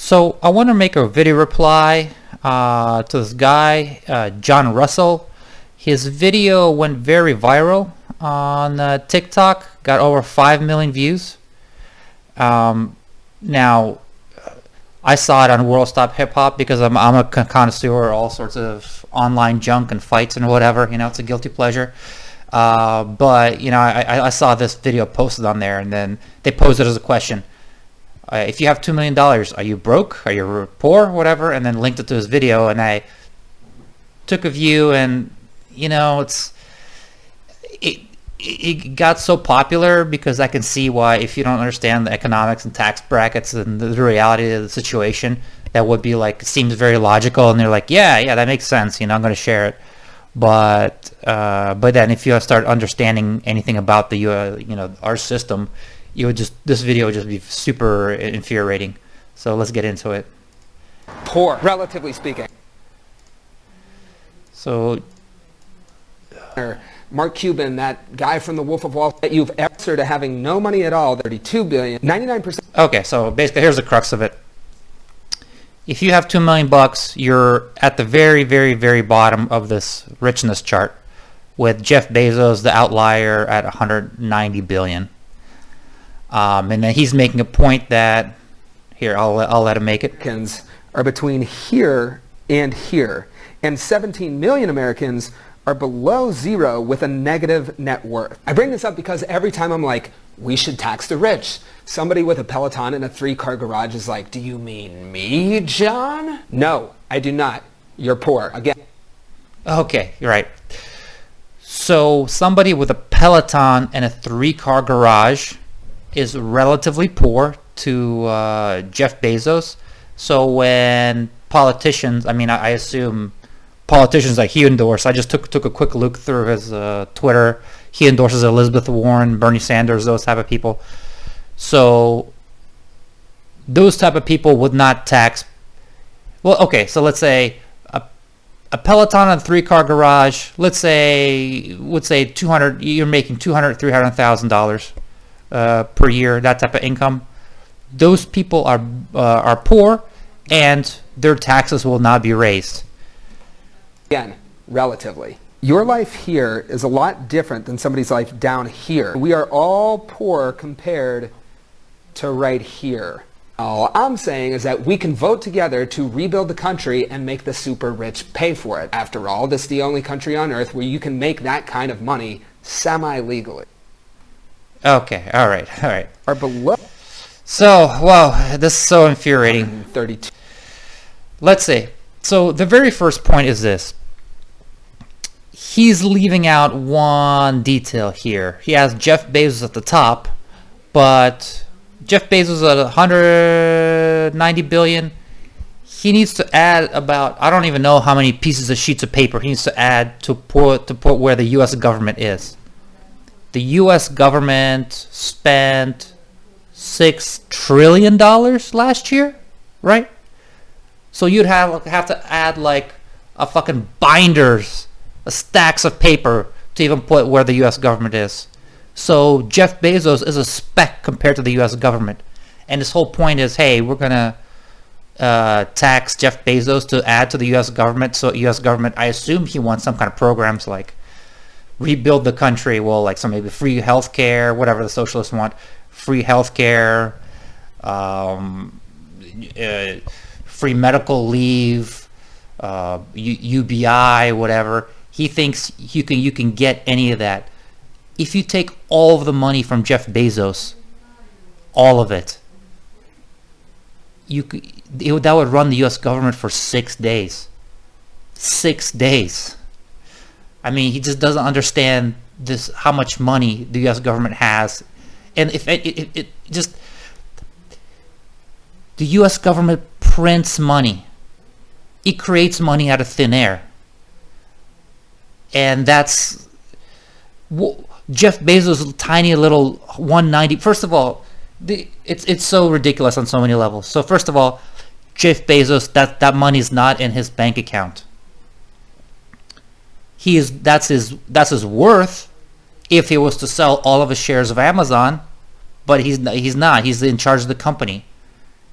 So I want to make a video reply to this guy, John Russell. His video went very viral on TikTok, got over 5 million views. Now, I saw it on World Stop Hip Hop because I'm a connoisseur of all sorts of online junk and fights and whatever. You know, it's a guilty pleasure. But you know, I saw this video posted on there, and then they posed it as a question. If you have $2 million, are you broke? Are you poor? Whatever, and then linked it to his video, and I took a view, and you know, it got so popular because I can see why, if you don't understand the economics and tax brackets and the reality of the situation, that would be like, it seems very logical, and they're like, yeah, that makes sense. You know, I'm going to share it. But then if you start understanding anything about the you know, our system, this video would just be super infuriating. So let's get into it. Poor, relatively speaking. So Mark Cuban, that guy from the Wolf of Wall Street, you've answered to having no money at all, 32 billion, 99%. Okay, so basically here's the crux of it. If you have $2 million, you're at the very, very, very bottom of this richness chart, with Jeff Bezos, the outlier, at 190 billion. And then he's making a point that, here, I'll let him make it. Americans are between here and here, and 17 million Americans are below zero with a negative net worth. I bring this up because every time I'm like, we should tax the rich, somebody with a Peloton and a 3-car garage is like, do you mean me, John? No, I do not. You're poor. Again. Okay, you're right. So somebody with a Peloton and a 3-car garage is relatively poor to Jeff Bezos. So when politicians, I mean, I assume politicians like he endorses, I just took a quick look through his Twitter. He endorses Elizabeth Warren, Bernie Sanders, those type of people. So those type of people would not tax. Well, okay, so let's say a Peloton and a 3-car garage, would say 200. You're making $300,000 per year, that type of income. Those people are poor, and their taxes will not be raised. Again, relatively. Your life here is a lot different than somebody's life down here. We are all poor compared to right here. All I'm saying is that we can vote together to rebuild the country and make the super rich pay for it. After all, this is the only country on earth where you can make that kind of money semi-legally. Okay, all right. Are below. So, wow, this is so infuriating. 32. Let's see. So the very first point is this. He's leaving out one detail here. He has Jeff Bezos at the top, but Jeff Bezos at 190 billion. He needs to add about, I don't even know how many pieces of sheets of paper he needs to add to put where the U.S. government is. The U.S. government spent $6 trillion last year, right? So you'd have to add like a fucking binders, stacks of paper to even put where the U.S. government is. So Jeff Bezos is a speck compared to the U.S. government. And his whole point is, hey, we're going to tax Jeff Bezos to add to the U.S. government. So U.S. government, I assume he wants some kind of programs like rebuild the country. Well, like some maybe free healthcare, whatever the socialists want. Free healthcare, free medical leave, UBI, whatever. He thinks you can get any of that. If you take all of the money from Jeff Bezos, all of it, that would run the U.S. government for 6 days. 6 days. I mean, he just doesn't understand this, how much money the U.S. government has. And if it just, the U.S. government prints money. It creates money out of thin air. And that's Jeff Bezos' tiny little 190. First of all, it's so ridiculous on so many levels. So first of all, Jeff Bezos, that money is not in his bank account. That's his worth if he was to sell all of his shares of Amazon, but he's not. He's in charge of the company.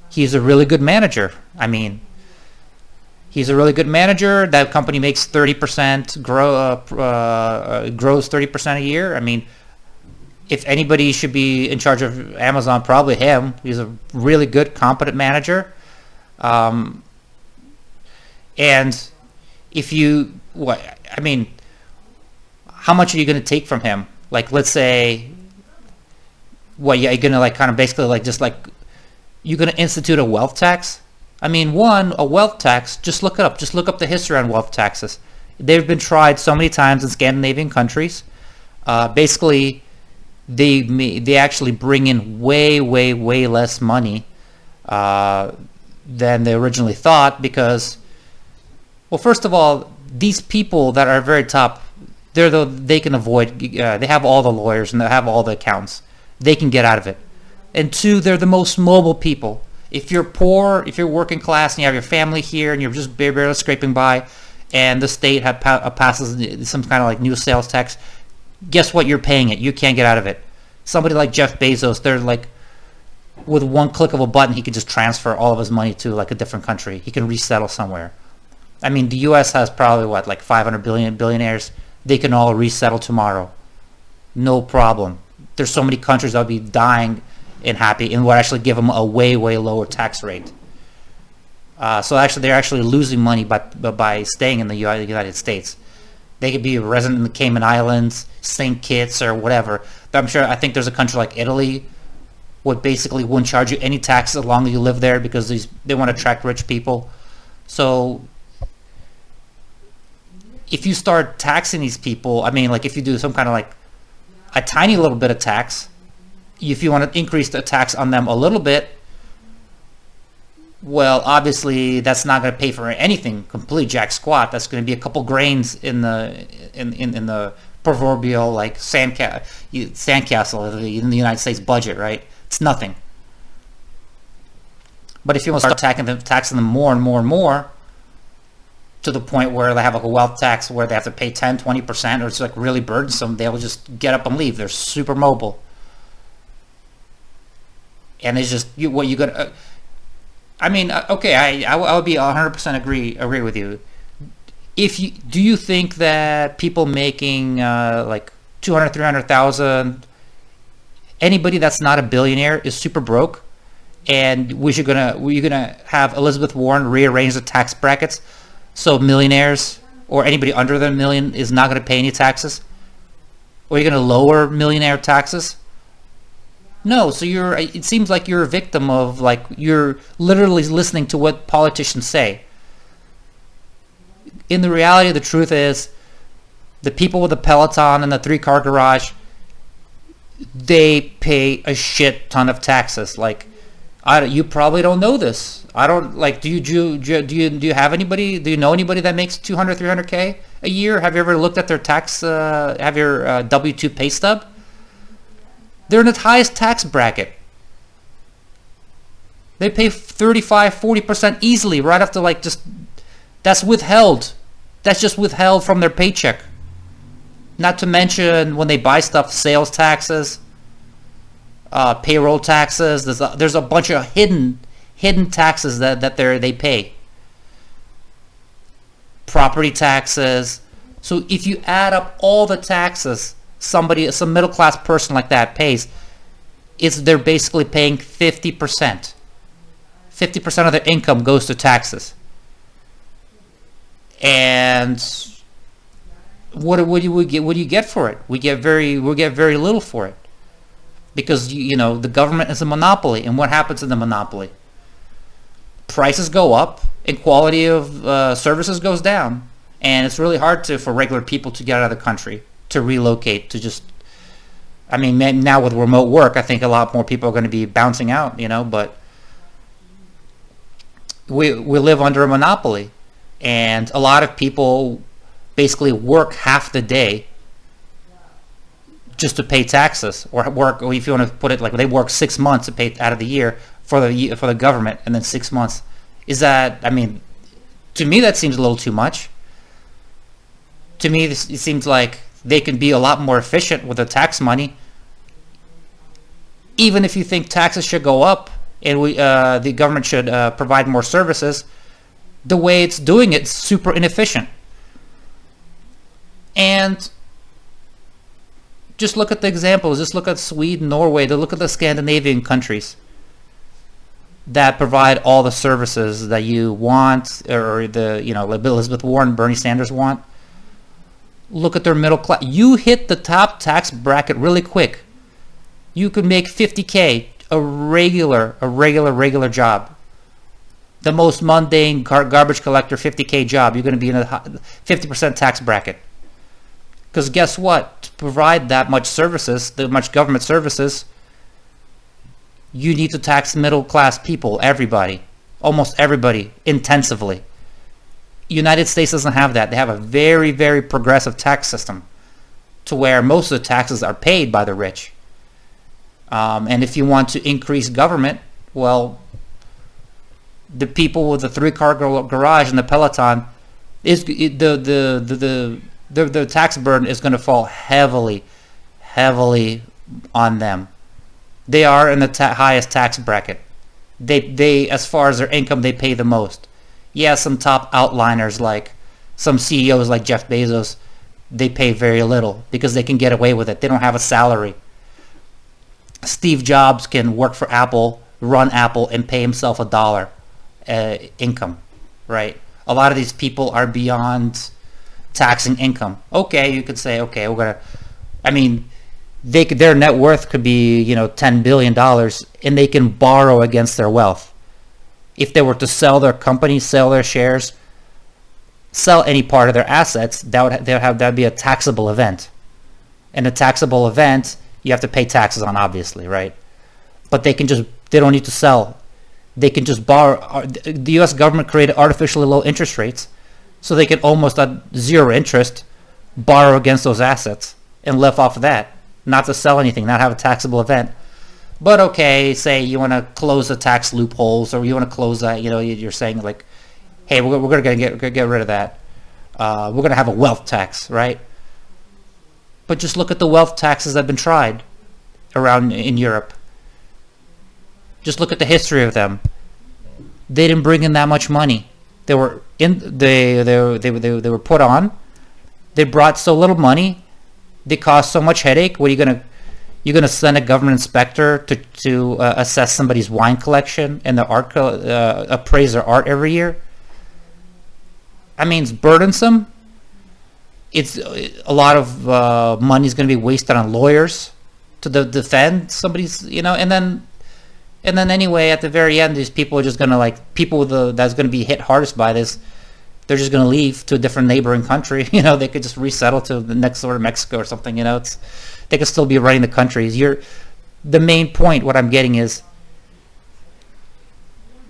He's a really good manager. I mean, he's a really good manager. That company makes 30% grows 30% a year. I mean, if anybody should be in charge of Amazon, probably him. He's a really good, competent manager. And if you, I mean, how much are you going to take from him? Like, let's say, you're going to like kind of basically like just like, you're going to institute a wealth tax? I mean, a wealth tax, just look it up. Just look up the history on wealth taxes. They've been tried so many times in Scandinavian countries. Basically, they actually bring in way less money than they originally thought, because, well, first of all, these people that are very top, they can avoid, they have all the lawyers and they have all the accountants. They can get out of it. And two, they're the most mobile people. If you're poor, if you're working class and you have your family here and you're just barely scraping by, and the state passes some kind of like new sales tax, guess what? You're paying it. You can't get out of it. Somebody like Jeff Bezos, they're like, with one click of a button, he can just transfer all of his money to like a different country. He can resettle somewhere. I mean, the U.S. has probably like 500 billionaires. They can all resettle tomorrow, no problem. There's so many countries that'll be dying and happy, and would actually give them a way lower tax rate. So actually, they're actually losing money by staying in the United States. They could be a resident in the Cayman Islands, St. Kitts, or whatever. But I think there's a country like Italy would basically wouldn't charge you any taxes as long as you live there, because they want to attract rich people. So if you start taxing these people, I mean, like if you do some kind of like a tiny little bit of tax, if you want to increase the tax on them a little bit, well, obviously that's not going to pay for anything, complete jack squat. That's going to be a couple grains in the proverbial like sandcastle in the United States budget, right? It's nothing. But if you want to start taxing them more and more, to the point where they have like a wealth tax where they have to pay 10-20%, or it's like really burdensome, they'll just get up and leave. They're super mobile. And it's just what you gonna. I mean, okay, I would be 100% agree with you. Do you think that people making like 200, 300,000, anybody that's not a billionaire is super broke, and you're gonna have Elizabeth Warren rearrange the tax brackets so millionaires or anybody under the million is not going to pay any taxes? Or are you going to lower millionaire taxes? No, so it seems like you're a victim of, like, you're literally listening to what politicians say. In the reality, the truth is, the people with the Peloton and the 3-car garage, they pay a shit ton of taxes. Like, you probably don't know this. I don't, like, do you have anybody, do you know anybody that makes 200, 300K a year? Have you ever looked at their tax, have your W-2 pay stub? They're in the highest tax bracket. They pay 35, 40% easily right after, like, that's withheld. That's just withheld from their paycheck. Not to mention when they buy stuff, sales taxes, payroll taxes. There's a bunch of hidden taxes that they pay. Property taxes. So if you add up all the taxes some middle class person like that pays, they're basically paying 50%. 50% of their income goes to taxes. And what do you get for it? We get very little for it. Because the government is a monopoly, and what happens in the monopoly? Prices go up and quality of services goes down, and it's really hard for regular people to get out of the country, to relocate, to just. I mean, now with remote work, I think a lot more people are going to be bouncing out, but we live under a monopoly, and a lot of people basically work half the day just to pay taxes, or if you want to put it like, they work 6 months to pay out of the year for the government, and then 6 months. Is that, I mean, to me that seems a little too much. To me, it seems like they can be a lot more efficient with the tax money. Even if you think taxes should go up, and the government should provide more services. The way it's doing it's super inefficient. And just look at the examples. Just look at Sweden, Norway. Look at the Scandinavian countries that provide all the services that you want, or Elizabeth Warren, Bernie Sanders want. Look at their middle class. You hit the top tax bracket really quick. You could make $50K, a regular job. The most mundane garbage collector $50K job. You're going to be in a 50% tax bracket. Because guess what? To provide that much services, that much government services, you need to tax middle class people, everybody, almost everybody, intensively. United States doesn't have that. They have a very, very progressive tax system to where most of the taxes are paid by the rich. And if you want to increase government, well, the people with the 3-car garage and the Peloton, the tax burden is going to fall heavily on them. They are in the highest tax bracket. They, as far as their income, they pay the most. Yeah, some top outliners like some CEOs like Jeff Bezos, they pay very little because they can get away with it. They don't have a salary. Steve Jobs can work for Apple, run Apple, and pay himself $1 income, right? A lot of these people are beyond taxing income. Okay, you could say, okay, their net worth could be, $10 billion, and they can borrow against their wealth. If they were to sell their company, sell their shares, sell any part of their assets, that'd be a taxable event. And a taxable event, you have to pay taxes on, obviously, right? But they don't need to sell. They can just borrow. The U.S. government created artificially low interest rates, so they can almost at zero interest borrow against those assets and live off of that. Not to sell anything, not have a taxable event. But okay, say you want to close the tax loopholes, or you want to close that, you're saying like, hey, we're going to get rid of that. We're going to have a wealth tax, right? But just look at the wealth taxes that have been tried around in Europe. Just look at the history of them. They didn't bring in that much money. They were put on. They brought so little money. They caused so much headache. What are you gonna send a government inspector to assess somebody's wine collection and the art appraise their art every year? It's burdensome. It's a lot of money is going to be wasted on lawyers to defend somebody's, and then anyway, at the very end, these people are just going to that's going to be hit hardest by this. They're just going to leave to a different neighboring country. They could just resettle to the next door to Mexico or something. They could still be running the countries. The main point, what I'm getting is,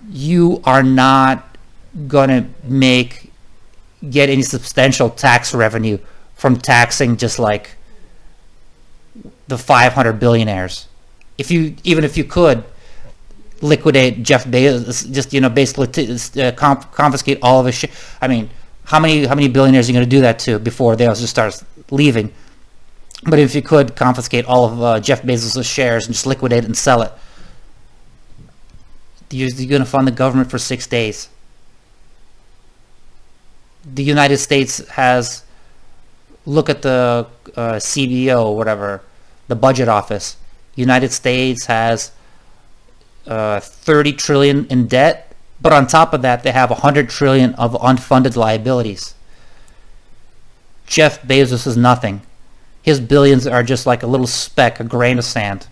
you are not going to get any substantial tax revenue from taxing just like the 500 billionaires. Even if you could liquidate Jeff Bezos, just basically confiscate all of his shit. How many billionaires are you going to do that to before they all just start leaving? But if you could confiscate all of Jeff Bezos' shares and just liquidate it and sell it, you're going to fund the government for 6 days. The United States has, look at the CBO, whatever, the budget office. United States has 30 trillion in debt, but on top of that, they have 100 trillion of unfunded liabilities. Jeff Bezos is nothing. His billions are just like a little speck, a grain of sand.